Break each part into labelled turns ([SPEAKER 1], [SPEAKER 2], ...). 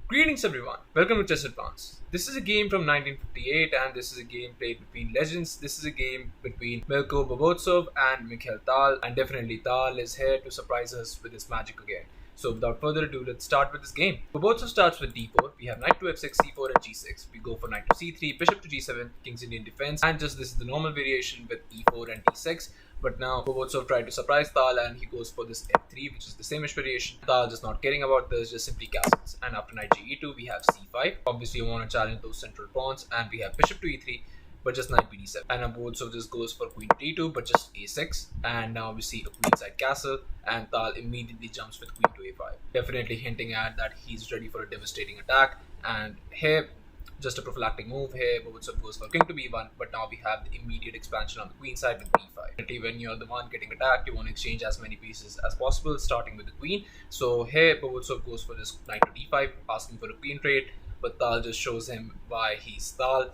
[SPEAKER 1] Greetings everyone, welcome to Chess Advance. This is a game from 1958 and this is a game played between legends. This is a game between Milko Bobotsov and Mikhail Tal, and definitely Tal is here to surprise us with his magic again. So without further ado, let's start with this game. Bobotsov starts with d4, we have knight to f6, c4 and g6. We go for knight to c3, bishop to g7, king's Indian defense, and just this is the normal variation with e4 and d6. But now Bobotsov tried to surprise Tal and he goes for this f3, which is the same-ish variation. Tal just not caring about this, just simply castles. And after knight e2, we have c5. Obviously, you want to challenge those central pawns, and we have bishop to e3, but just knight bd7. And now Bobotsov just goes for queen to d2, but just a6. And now we see a queenside castle, and Tal immediately jumps with queen to a5, definitely hinting at that he's ready for a devastating attack. And here, just a prophylactic move here, Bobotsov goes for king to b1, but now we have the immediate expansion on the queen side with b5. When you're the one getting attacked, you want to exchange as many pieces as possible, starting with the queen. So here, Bobotsov goes for this knight to d5, asking for a queen trade, but Tal just shows him why he's Tal.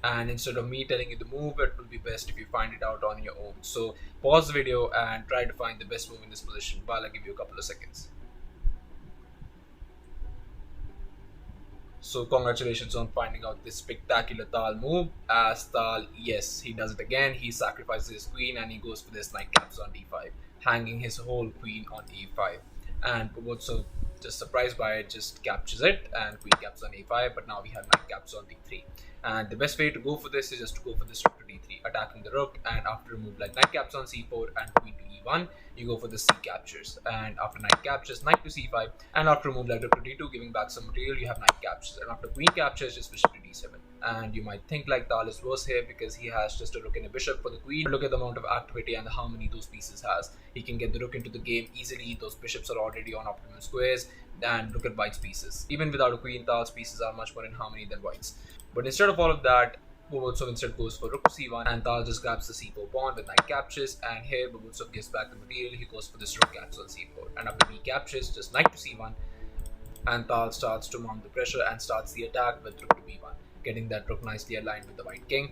[SPEAKER 1] And instead of me telling you the move, it will be best if you find it out on your own. So pause the video and try to find the best move in this position while I give you a couple of seconds. So congratulations on finding out this spectacular Tal move, as Tal, yes, he does it again. He sacrifices his queen and he goes for this knight captures on d5, hanging his whole queen on a5. And Bobotsov, just surprised by it, just captures it and queen captures on a5, but now we have knight captures on d3. And the best way to go for this is just to go for this rook to d3, attacking the rook, and after a move like knight captures on c4 and queen to e1, you go for the c captures, and after knight captures, knight to c5, and after a move like rook to d2, giving back some material, you have knight captures, and after queen captures, just bishop to d7. And you might think like Tal is worse here because he has just a rook and a bishop for the queen. But look at the amount of activity and how many those pieces has. He can get the rook into the game easily. Those bishops are already on optimum squares, and look at White's pieces. Even without a queen, Tal's pieces are much more in harmony than White's. But instead of all of that, Bobotsov instead goes for rook to c1, and Tal just grabs the c4 pawn with knight captures, and here Bobotsov gives back the material. He goes for this rook captures on c4, and after b captures, just knight to c1, and Tal starts to mount the pressure and starts the attack with rook to b1, getting that rook nicely aligned with the white king.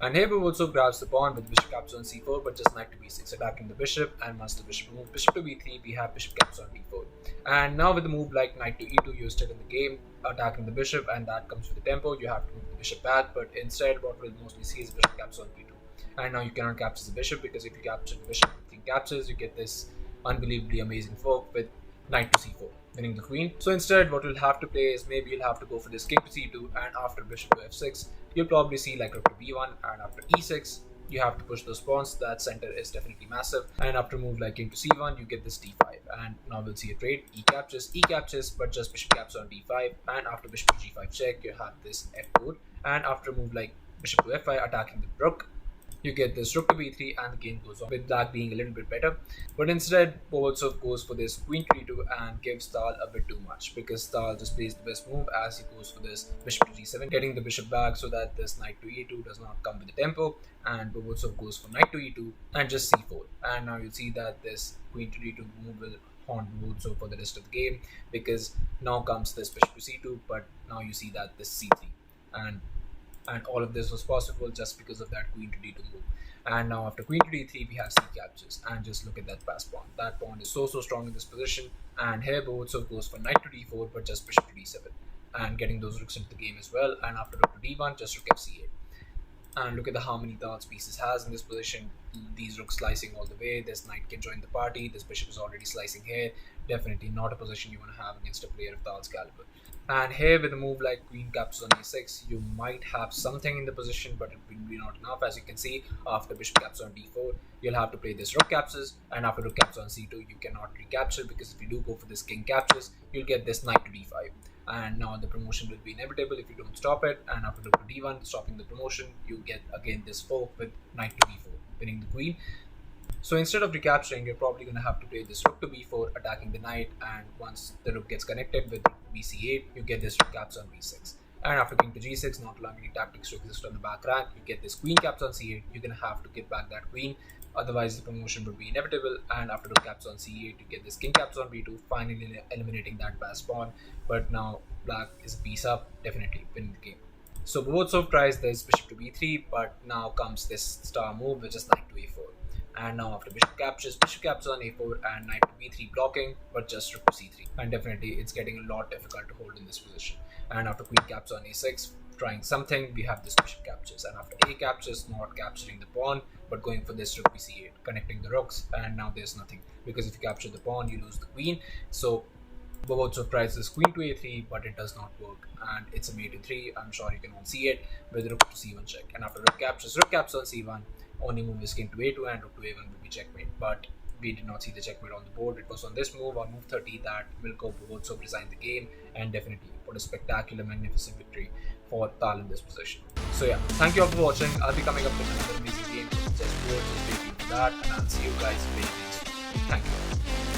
[SPEAKER 1] And here Bobotsov grabs the pawn with bishop captures on c4, but just knight to b6, attacking the bishop. And once the bishop moves bishop to b3, we have bishop captures on d4. And now with the move like knight to e2, you're still in the game, attacking the bishop, and that comes with the tempo. You have to move the bishop back, but instead what we'll mostly see is bishop captures on b2. And now you cannot capture the bishop, because if you capture the bishop with king captures, you get this unbelievably amazing fork with knight to c4, winning the queen. So instead, what you'll have to play is maybe you'll have to go for this king to c2, and after bishop to f6, you'll probably see like rook to b1, and after e6, you have to push those pawns. That center is definitely massive. And after move like king to c1, you get this d5, and now we'll see a trade. E captures, but just bishop captures on d5, and after bishop to g5 check, you have this f4, and after a move like bishop to f5, attacking the rook, you get this rook to b3, and the game goes on, with black being a little bit better. But instead, Bobotsov goes for this queen to d2 and gives Tal a bit too much, because Tal just plays the best move as he goes for this bishop to g7, getting the bishop back so that this knight to e2 does not come with the tempo. And Bobotsov goes for knight to e2 and just c4. And now you see that this queen to d2 move will haunt Bobotsov for the rest of the game, because now comes this bishop to c2, but now you see that this c3. And all of this was possible just because of that queen to d2 move. And now after queen to d3, we have c captures, and just look at that pass pawn. That pawn is so strong in this position. And here Bobotsov goes for knight to d4, but just bishop to d7, and getting those rooks into the game as well. And after rook to d1, just rook f8. And look at the harmony Tal's pieces has in this position. These rooks slicing all the way. This knight can join the party. This bishop is already slicing here. Definitely not a position you want to have against a player of Tal's caliber. And here with a move like queen captures on a6, you might have something in the position, but it will be not enough. As you can see, after bishop captures on d4, you'll have to play this rook captures, and after rook captures on c2, you cannot recapture, because if you do go for this king captures, you'll get this knight to d5. And now the promotion will be inevitable if you don't stop it. And after rook to d1, stopping the promotion, you get again this fork with knight to b4, winning the queen. So instead of recapturing, you're probably going to have to play this rook to b4, attacking the knight, and once the rook gets connected with bc8, you get this rook captures on b6. And after king to g6, not allowing any tactics to exist on the back rank, you get this queen captures on c8. You're going to have to get back that queen, otherwise the promotion would be inevitable. And after rook captures on c8, you get this king captures on b2, finally eliminating that pass pawn. But now black is a piece up, definitely winning the game. So Bobotsov tries this bishop to b3, but now comes this star move, which is knight to a4. And now after bishop captures on a4 and knight to b3 blocking, but just rook to c3. And definitely it's getting a lot difficult to hold in this position. And after queen captures on a6, trying something, we have this bishop captures. And after a captures, not capturing the pawn, but going for this rook bc8, connecting the rooks, and now there's nothing. Because if you capture the pawn, you lose the queen. So Bobotsov tries this queen to a3, but it does not work, and it's a mate to 3. I'm sure you can all see it with rook to c1 check. And after rook captures on c1, only move is king to a2, and rook to a1 will be checkmate. But we did not see the checkmate on the board. It was on this move, on move 30, that Milko Bobotsov resigned the game, and definitely put a spectacular, magnificent victory for Tal in this position. So yeah, thank you all for watching. I'll be coming up with another amazing game, just wait for that, and I'll see you guys very next week. Thank you.